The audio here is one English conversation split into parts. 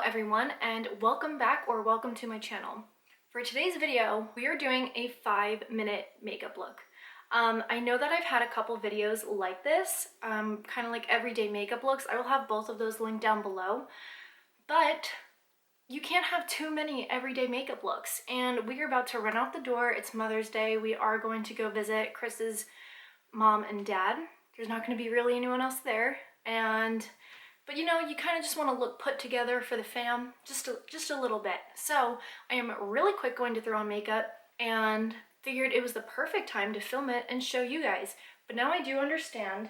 everyone, and welcome back or welcome to my channel. For today's video, we are doing a 5-minute makeup look. I know that I've had a couple videos like this, kind of like everyday makeup looks. I will have both of those linked down below, but you can't have too many everyday makeup looks. And we are about to run out the door. It's Mother's Day. We are going to go visit Chris's mom and dad. There's not going to be really anyone else there, but you know, you kind of just want to look put together for the fam, just a little bit. So I am really quick going to throw on makeup and figured it was the perfect time to film it and show you guys. But now I do understand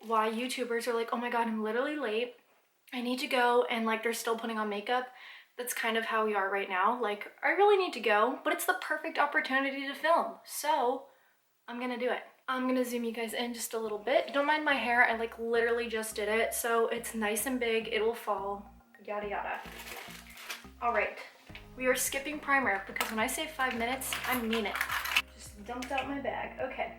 why YouTubers are like, oh my god, I'm literally late. I need to go, and like they're still putting on makeup. That's kind of how we are right now. Like, I really need to go, but it's the perfect opportunity to film. So I'm gonna do it. I'm gonna zoom you guys in just a little bit. Don't mind my hair, I like literally just did it, so it's nice and big, it will fall, yada yada. All right, we are skipping primer because when I say 5 minutes, I mean it. Just dumped out my bag. Okay.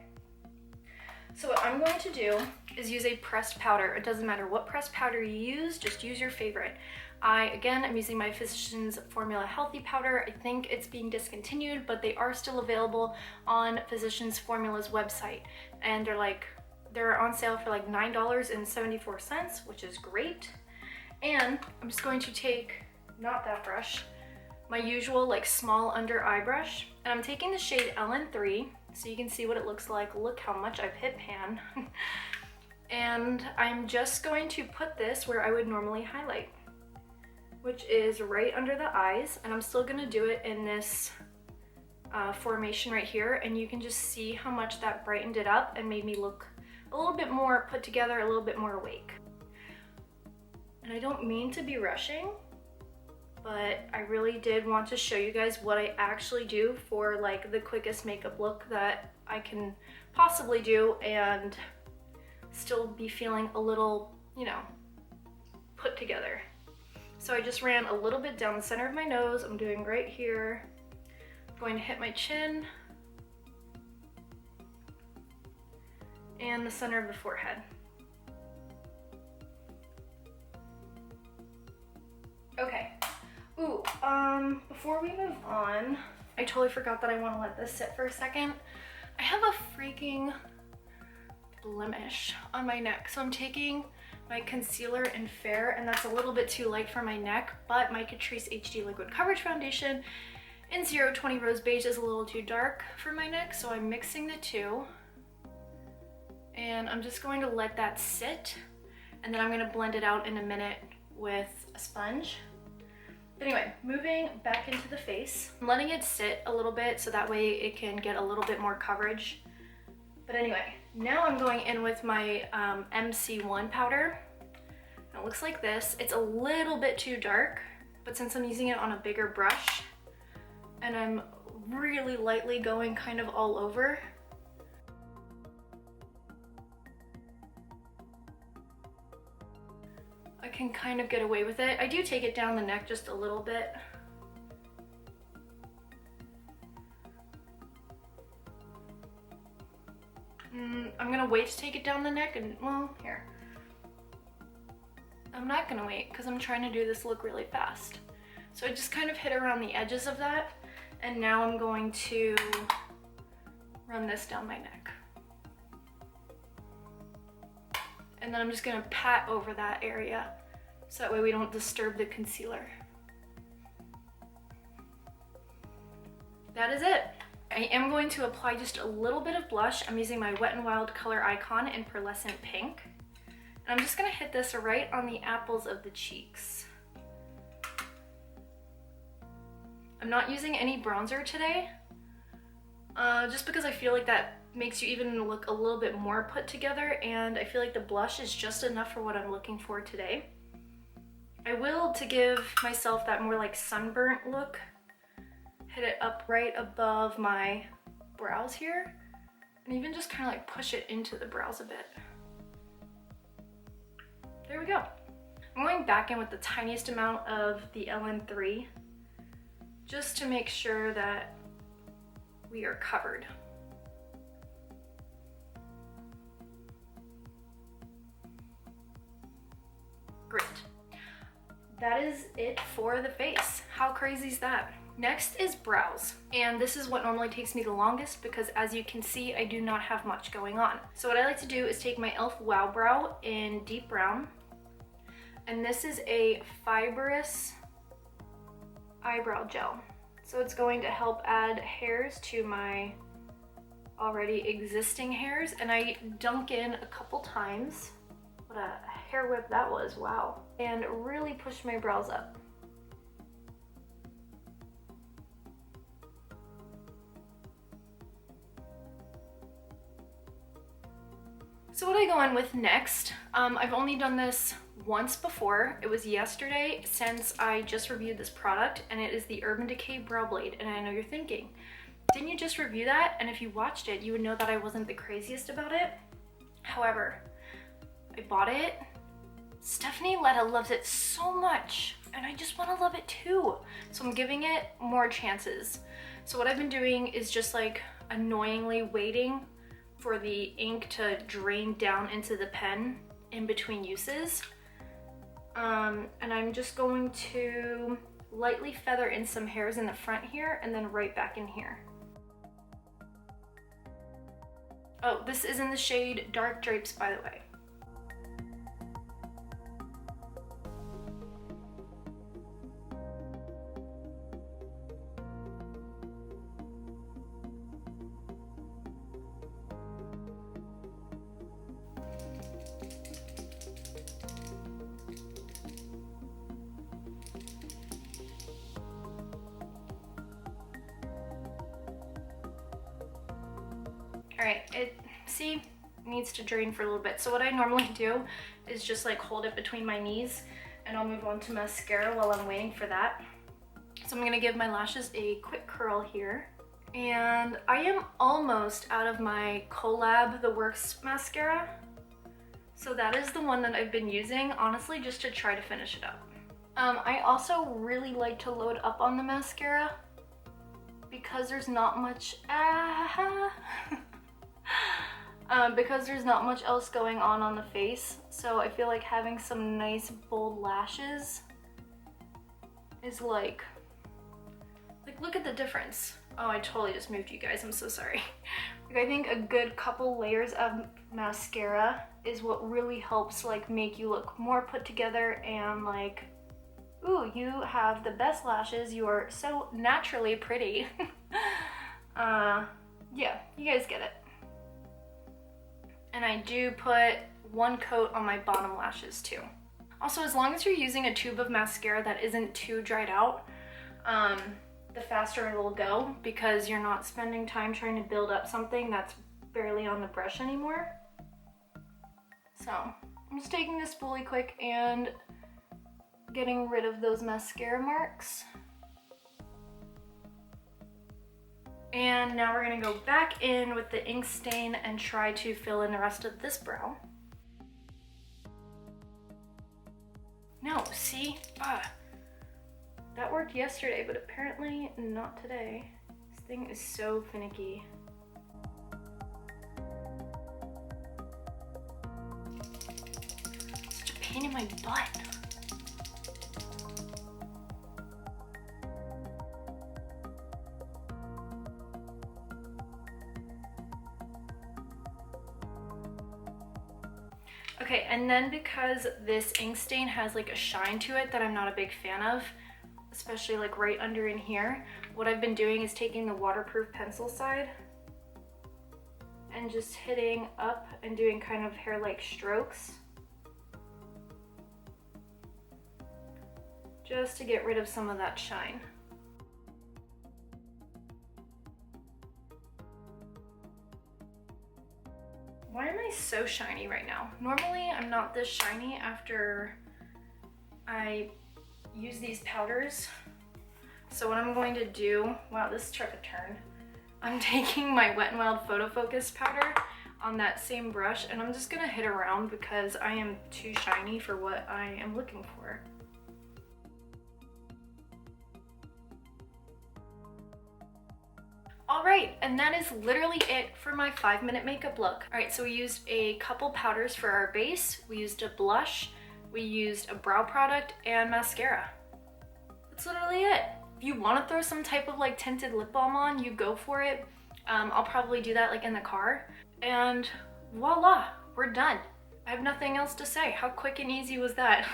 So what I'm going to do is use a pressed powder. It doesn't matter what pressed powder you use, just use your favorite. Again, I'm using my Physicians Formula Healthy Powder. I think it's being discontinued, but they are still available on Physicians Formula's website. And they're on sale for like $9.74, which is great. And I'm just going to take, not that brush, my usual like small under eye brush. And I'm taking the shade LN3, so you can see what it looks like. Look how much I've hit pan. And I'm just going to put this where I would normally highlight, which is right under the eyes, and I'm still gonna do it in this formation right here, and you can just see how much that brightened it up and made me look a little bit more put together, a little bit more awake. And I don't mean to be rushing, but I really did want to show you guys what I actually do for like the quickest makeup look that I can possibly do and still be feeling a little, you know, put together. So I just ran a little bit down the center of my nose. I'm doing right here. I'm going to hit my chin and the center of the forehead. Okay. Ooh, before we move on, I totally forgot that I want to let this sit for a second. I have a freaking blemish on my neck, so I'm taking my concealer in Fair, and that's a little bit too light for my neck, but my Catrice HD Liquid Coverage Foundation in 020 Rose Beige is a little too dark for my neck, so I'm mixing the two. And I'm just going to let that sit, and then I'm going to blend it out in a minute with a sponge. But anyway, moving back into the face, I'm letting it sit a little bit so that way it can get a little bit more coverage. But anyway, now I'm going in with my MC1 powder. It looks like this. It's a little bit too dark, but since I'm using it on a bigger brush and I'm really lightly going kind of all over, I can kind of get away with it. I do take it down the neck just a little bit. I'm gonna wait to take it down the neck and, well, here. I'm not gonna wait because I'm trying to do this look really fast. So I just kind of hit around the edges of that, and now I'm going to run this down my neck. And then I'm just gonna pat over that area so that way we don't disturb the concealer. That is it. I am going to apply just a little bit of blush. I'm using my Wet n Wild Color Icon in Pearlescent Pink. And I'm just gonna hit this right on the apples of the cheeks. I'm not using any bronzer today, just because I feel like that makes you even look a little bit more put together, and I feel like the blush is just enough for what I'm looking for today. I will, to give myself that more like sunburnt look, hit it up right above my brows here, and even just kind of like push it into the brows a bit. There we go. I'm going back in with the tiniest amount of the LN3 just to make sure that we are covered. Great. that is it for the face. How crazy is that? Next is brows, and this is what normally takes me the longest because as you can see, I do not have much going on. So what I like to do is take my e.l.f. Wow Brow in deep brown, and this is a fibrous eyebrow gel. So it's going to help add hairs to my already existing hairs, and I dunk in a couple times. What a hair whip that was, wow. And really push my brows up. So what I go in with next, I've only done this once before. It was yesterday since I just reviewed this product, and it is the Urban Decay Brow Blade. And I know you're thinking, didn't you just review that? And if you watched it, you would know that I wasn't the craziest about it. However, I bought it. Stephanie Letta loves it so much, and I just want to love it too. So I'm giving it more chances. So what I've been doing is just like annoyingly waiting for the ink to drain down into the pen in between uses. And I'm just going to lightly feather in some hairs in the front here and then right back in here. Oh, this is in the shade Dark Drapes, by the way. All right, it needs to drain for a little bit. So what I normally do is just like hold it between my knees, and I'll move on to mascara while I'm waiting for that. So I'm gonna give my lashes a quick curl here. And I am almost out of my Collab The Works mascara. So that is the one that I've been using, honestly, just to try to finish it up. I also really like to load up on the mascara because there's not much, because there's not much else going on the face. So I feel like having some nice bold lashes is like look at the difference. Oh, I totally just moved you guys, I'm so sorry. Like, I think a good couple layers of mascara is what really helps like make you look more put together and like, ooh, you have the best lashes, you are so naturally pretty. Yeah, you guys get it. And I do put one coat on my bottom lashes too. Also, as long as you're using a tube of mascara that isn't too dried out, the faster it'll go because you're not spending time trying to build up something that's barely on the brush anymore. So I'm just taking this spoolie quick and getting rid of those mascara marks. And now we're gonna go back in with the ink stain and try to fill in the rest of this brow. No, see? That worked yesterday, but apparently not today. This thing is so finicky. Such a pain in my butt. Okay, and then because this ink stain has like a shine to it that I'm not a big fan of, especially like right under in here, what I've been doing is taking the waterproof pencil side and just hitting up and doing kind of hair-like strokes just to get rid of some of that shine. Why am I so shiny right now? Normally I'm not this shiny after I use these powders. So what I'm going to do, wow, this took a turn. I'm taking my Wet n Wild Photo Focus powder on that same brush, and I'm just gonna hit around because I am too shiny for what I am looking for. All right, and that is literally it for my 5-minute makeup look. All right, so we used a couple powders for our base. We used a blush, we used a brow product and mascara. That's literally it. If you want to throw some type of like tinted lip balm on, you go for it. I'll probably do that like in the car. And voila, we're done. I have nothing else to say. How quick and easy was that?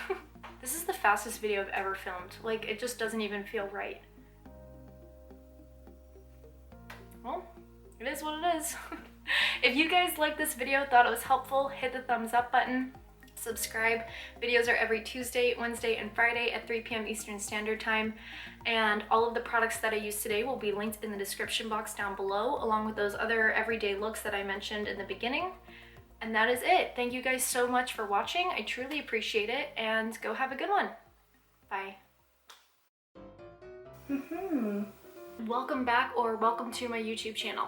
This is the fastest video I've ever filmed. Like, it just doesn't even feel right. Well, it is what it is. If you guys liked this video, thought it was helpful, hit the thumbs up button, subscribe. Videos are every Tuesday, Wednesday, and Friday at 3 p.m. Eastern Standard Time. And all of the products that I used today will be linked in the description box down below, along with those other everyday looks that I mentioned in the beginning. And that is it. Thank you guys so much for watching. I truly appreciate it, and go have a good one. Bye. Welcome back, or welcome to my YouTube channel.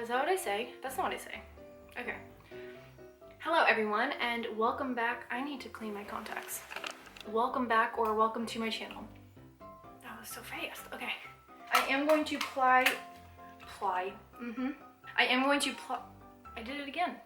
Is that what I say? That's not what I say. Okay. Hello everyone, and welcome back. I need to clean my contacts. Welcome back, or welcome to my channel. That was so fast. Okay. I am going to I am going to I did it again.